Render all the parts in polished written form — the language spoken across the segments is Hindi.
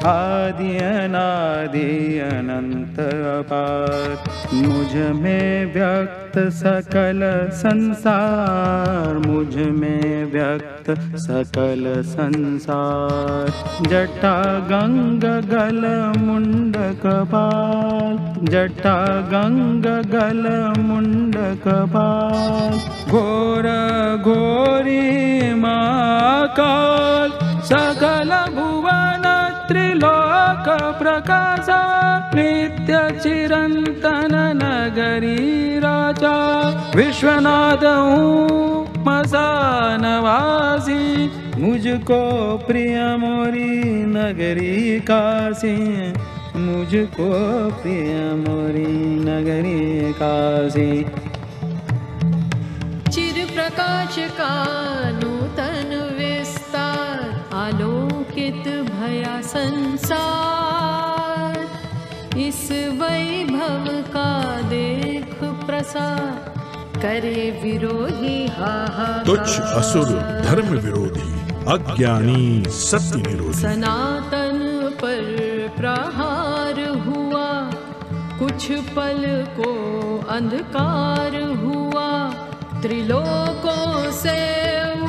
आदि अनादि अनंत अपार। मुझ में व्यक्त सकल संसार, मुझ में व्यक्त सकल संसार। जटा गंग गल मुंडक बाल, जटा गंग गल मुंडक बाल। घोर घोरी महाकाल, सकल भुवन त्रिलोक प्रकाश। नित्य चिरंतन नगरी राजा, विश्वनाथ हूँ मसानवासी। मुझको प्रिय मोरी नगरी काशी, मुझको प्रिय मोरी नगरी काशी। चिर प्रकाश का नूतन विस्तार, आलोकित भया संसार। इस वैभव का देख प्रसार, करे विरोही हाहाकार। तुच्छ असुर धर्म विरोधी, अज्ञानी सत्य विरोधी। सनातन पर प्रहार हुआ, कुछ पल को अंधकार हुआ। त्रिलोकों से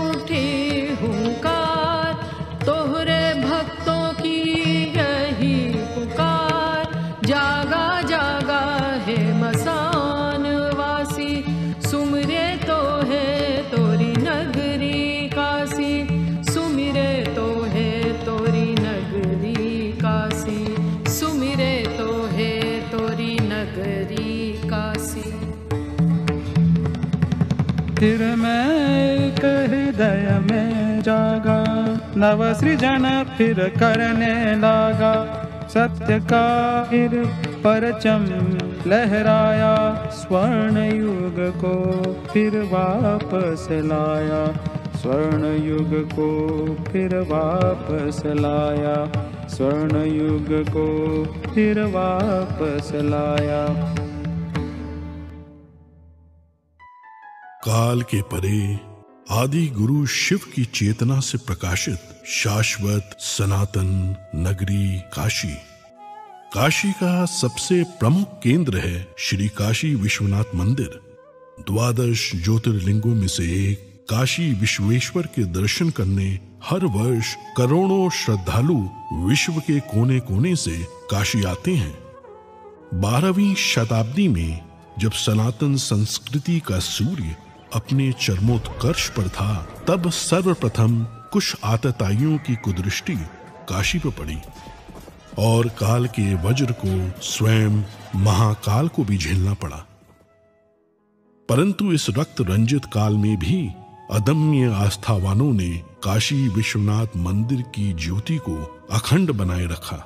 उठी हुंकार, तोहरे भक्तों की यही पुकार। जागा जागा है मसान वासी, सुमिरे तो है तोरी नगरी काशी। सुमिरे तो है तोरी नगरी काशी, सुमिरे तो है तोरी नगरी काशी। फिर मैं एक हृदय में जागा, नव सृजन फिर करने लगा। सत्य का फिर परचम लहराया, स्वर्ण युग को फिर वापस लाया। स्वर्ण युग को फिर वापस लाया, स्वर्ण युग को फिर वापस लाया। काल के परे आदि गुरु शिव की चेतना से प्रकाशित शाश्वत सनातन नगरी काशी। काशी का सबसे प्रमुख केंद्र है श्री काशी विश्वनाथ मंदिर। 12 ज्योतिर्लिंगों में से एक काशी विश्वेश्वर के दर्शन करने हर वर्ष करोड़ों श्रद्धालु विश्व के कोने कोने से काशी आते हैं। 12वीं शताब्दी में जब सनातन संस्कृति का सूर्य अपने चरमोत्कर्ष पर था, तब सर्वप्रथम कुछ आतताइयों की कुदृष्टि काशी पर पड़ी और काल के वज्र को स्वयं महाकाल को भी झेलना पड़ा। परंतु इस रक्त रंजित काल में भी अदम्य आस्थावानों ने काशी विश्वनाथ मंदिर की ज्योति को अखंड बनाए रखा,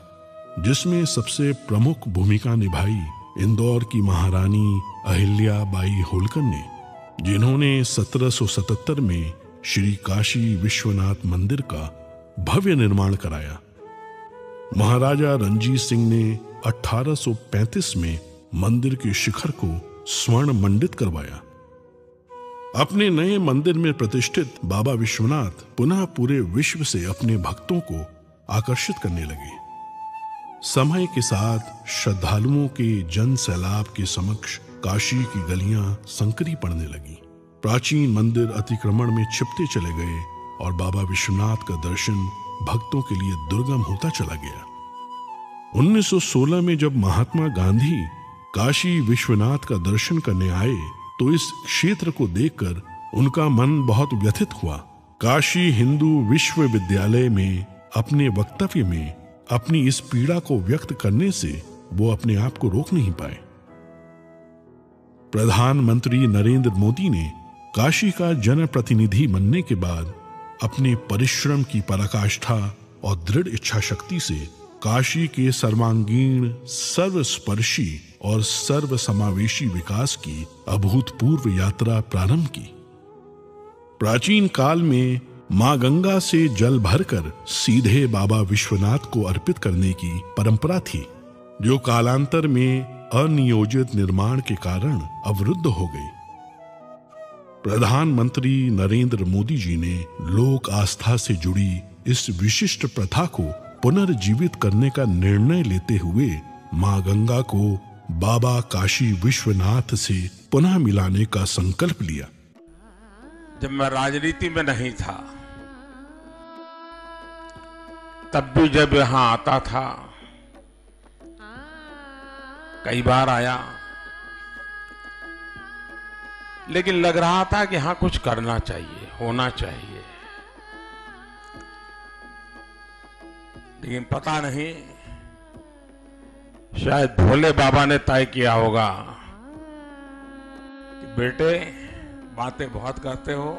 जिसमें सबसे प्रमुख भूमिका निभाई इंदौर की महारानी अहिल्या बाई होलकर ने, जिन्होंने 1777 में श्री काशी विश्वनाथ मंदिर का भव्य निर्माण कराया। महाराजा रणजीत सिंह ने 1835 में मंदिर के शिखर को स्वर्ण मंडित करवाया। अपने नए मंदिर में प्रतिष्ठित बाबा विश्वनाथ पुनः पूरे विश्व से अपने भक्तों को आकर्षित करने लगे। समय के साथ श्रद्धालुओं के जन सैलाब के समक्ष काशी की गलियां संकरी पड़ने लगी। प्राचीन मंदिर अतिक्रमण में छिपते चले गए और बाबा विश्वनाथ का दर्शन भक्तों के लिए दुर्गम होता चला गया। 1916 में जब महात्मा गांधी काशी विश्वनाथ का दर्शन करने आए, तो इस क्षेत्र को देखकर उनका मन बहुत व्यथित हुआ। काशी हिंदू विश्वविद्यालय में अपने वक्तव्य में अपनी इस पीड़ा को व्यक्त करने से वो अपने आप को रोक नहीं पाए। प्रधानमंत्री नरेंद्र मोदी ने काशी का जनप्रतिनिधि बनने के बाद अपने परिश्रम की पराकाष्ठा और दृढ़ इच्छा शक्ति से काशी के सर्वांगीण, सर्वस्पर्शी और सर्वसमावेशी विकास की अभूतपूर्व यात्रा प्रारंभ की। प्राचीन काल में मां गंगा से जल भरकर सीधे बाबा विश्वनाथ को अर्पित करने की परंपरा थी, जो कालांतर में अनियोजित निर्माण के कारण अवरुद्ध हो गई। प्रधानमंत्री नरेंद्र मोदी जी ने लोक आस्था से जुड़ी इस विशिष्ट प्रथा को पुनर्जीवित करने का निर्णय लेते हुए मां गंगा को बाबा काशी विश्वनाथ से पुनः मिलाने का संकल्प लिया। जब मैं राजनीति में नहीं था तब भी जब यहां आता था, कई बार आया, लेकिन लग रहा था कि हाँ कुछ करना चाहिए, होना चाहिए। लेकिन पता नहीं, शायद भोले बाबा ने तय किया होगा कि बेटे बातें बहुत करते हो,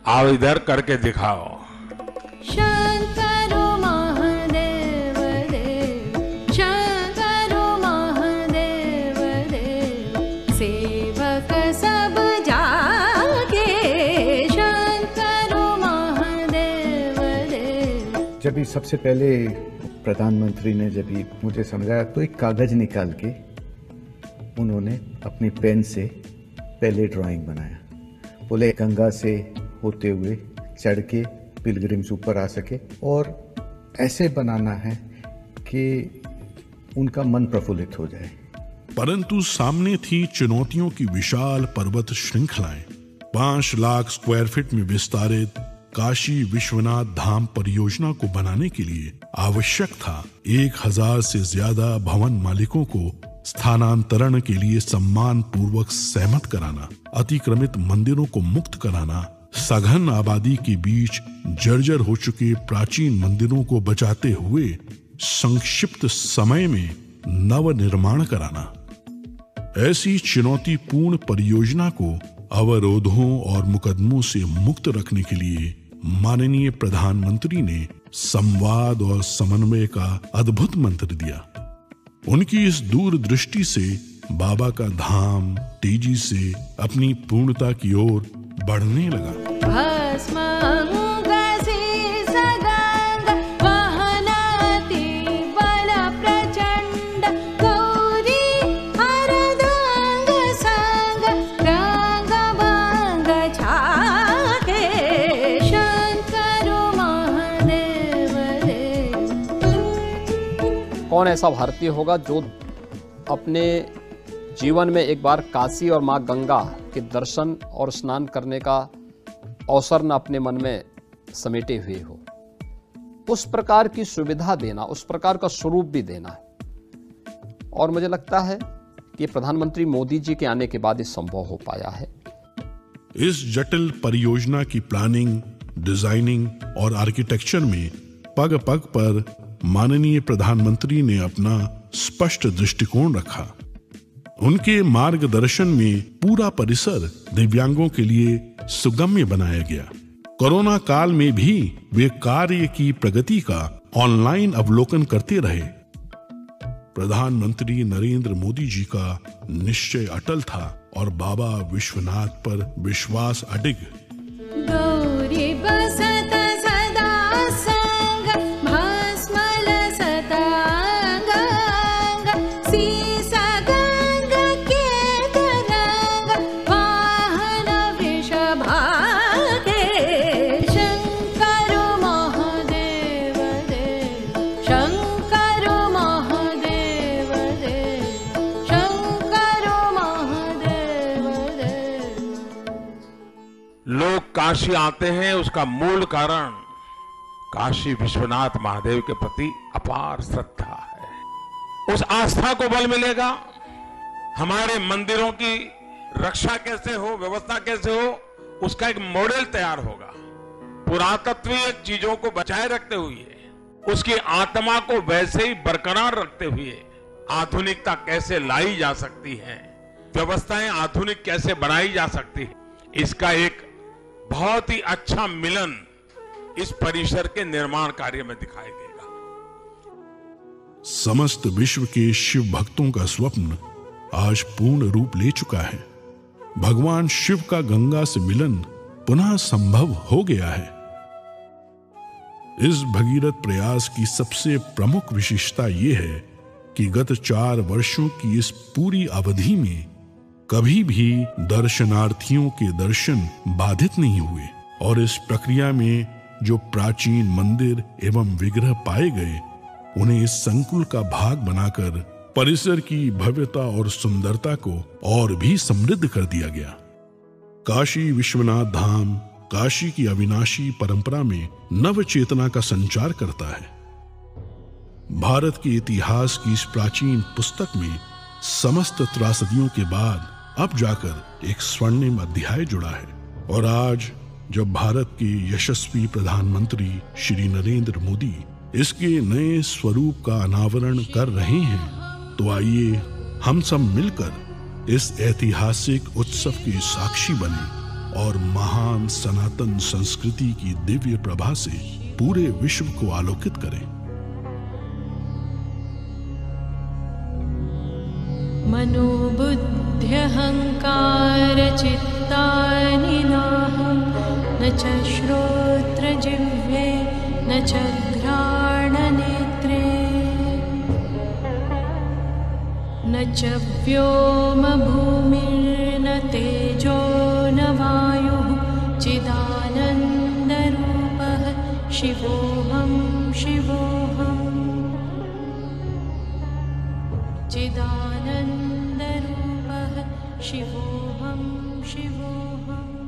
आओ इधर करके दिखाओ। शंकरो महादेव देव, शंकरो महादेव देव, सेवक सब जागे, शंकरो महादेव देव। जब ही सबसे पहले प्रधानमंत्री ने जब ही मुझे समझाया तो एक कागज निकाल के उन्होंने अपनी पेन से पहले ड्राइंग बनाया। बोले गंगा से होते हुए चढ़ के पिलग्रिम्स ऊपर आ सके और ऐसे बनाना है कि उनका मन प्रफुल्लित हो जाए। परंतु सामने थी चुनौतियों की विशाल पर्वत श्रृंखलाएं। 5 लाख स्क्वायर फीट में विस्तारित काशी विश्वनाथ धाम परियोजना को बनाने के लिए आवश्यक था 1000 से ज्यादा भवन मालिकों को स्थानांतरण के लिए सम्मान पूर्वक सहमत कराना, अतिक्रमित मंदिरों को मुक्त कराना, सघन आबादी के बीच जर्जर हो चुके प्राचीन मंदिरों को बचाते हुए संक्षिप्त समय में नव निर्माण कराना। ऐसी चुनौतीपूर्ण परियोजना को अवरोधों और मुकदमों से मुक्त रखने के लिए माननीय प्रधानमंत्री ने संवाद और समन्वय का अद्भुत मंत्र दिया। उनकी इस दूरदृष्टि से बाबा का धाम तेजी से अपनी पूर्णता की ओर बढ़ने लगा। कौन ऐसा भारतीय होगा जो अपने जीवन में एक बार काशी और माँ गंगा के दर्शन और स्नान करने का अवसर न अपने मन में समेटे हुए हो। उस प्रकार की सुविधा देना, उस प्रकार का स्वरूप भी देना है। और मुझे लगता है कि प्रधानमंत्री मोदी जी के आने के बाद ये संभव हो पाया है। इस जटिल परियोजना की प्लानिंग, डिजाइनिंग और आर्किटेक्चर में पग पग पर माननीय प्रधानमंत्री ने अपना स्पष्ट दृष्टिकोण रखा। उनके मार्गदर्शन में पूरा परिसर दिव्यांगों के लिए सुगम्य बनाया गया। कोरोना काल में भी वे कार्य की प्रगति का ऑनलाइन अवलोकन करते रहे। प्रधानमंत्री नरेंद्र मोदी जी का निश्चय अटल था और बाबा विश्वनाथ पर विश्वास अडिग। गौरी बसत सदा संग, भस्म लसत अंग अंग, सीसा गंग के तरंग, वाहन वृषभागे, शंकरो महादेव देव, शंकरो महादेव देव, शंकरो महादेव देव। लोग काशी आते हैं, उसका मूल कारण काशी विश्वनाथ महादेव के प्रति अपार श्रद्धा है। उस आस्था को बल मिलेगा। हमारे मंदिरों की रक्षा कैसे हो, व्यवस्था कैसे हो, उसका एक मॉडल तैयार होगा। पुरातत्वीय चीजों को बचाए रखते हुए, उसकी आत्मा को वैसे ही बरकरार रखते हुए आधुनिकता कैसे लाई जा सकती है, व्यवस्थाएं आधुनिक कैसे बनाई जा सकती है, इसका एक बहुत ही अच्छा मिलन इस परिसर के निर्माण कार्य में दिखाई देगा। समस्त विश्व के शिव भक्तों का स्वप्न आज पूर्ण रूप ले चुका है। भगवान शिव का गंगा से मिलन पुनः संभव हो गया है। इस भगीरथ प्रयास की सबसे प्रमुख विशेषता यह है कि गत 4 वर्षों की इस पूरी अवधि में कभी भी दर्शनार्थियों के दर्शन बाधित नहीं हुए और इस प्रक्रिया में जो प्राचीन मंदिर एवं विग्रह पाए गए उन्हें इस संकुल का भाग बनाकर परिसर की भव्यता और सुंदरता को और भी समृद्ध कर दिया गया। काशी विश्वनाथ धाम काशी की अविनाशी परंपरा में नव चेतना का संचार करता है। भारत के इतिहास की इस प्राचीन पुस्तक में समस्त त्रासदियों के बाद अब जाकर एक स्वर्णिम अध्याय जुड़ा है। और आज जब भारत के यशस्वी प्रधानमंत्री श्री नरेंद्र मोदी इसके नए स्वरूप का अनावरण कर रहे हैं, तो आइए हम सब मिलकर इस ऐतिहासिक उत्सव के साक्षी बने और महान सनातन संस्कृति की दिव्य प्रभा से पूरे विश्व को आलोकित करें। मनोबुद्ध्यहंकार चित्तानि नाहं न च श्रोत्रजिह्वे न च घ्राणनेत्रे न च व्योमभूमिर्न तेजो न वायुः चिदानन्दरूपः शिवोऽहं शिवोऽहम् चिदानन्दरूपः शिवोऽहं शिवोऽहम्।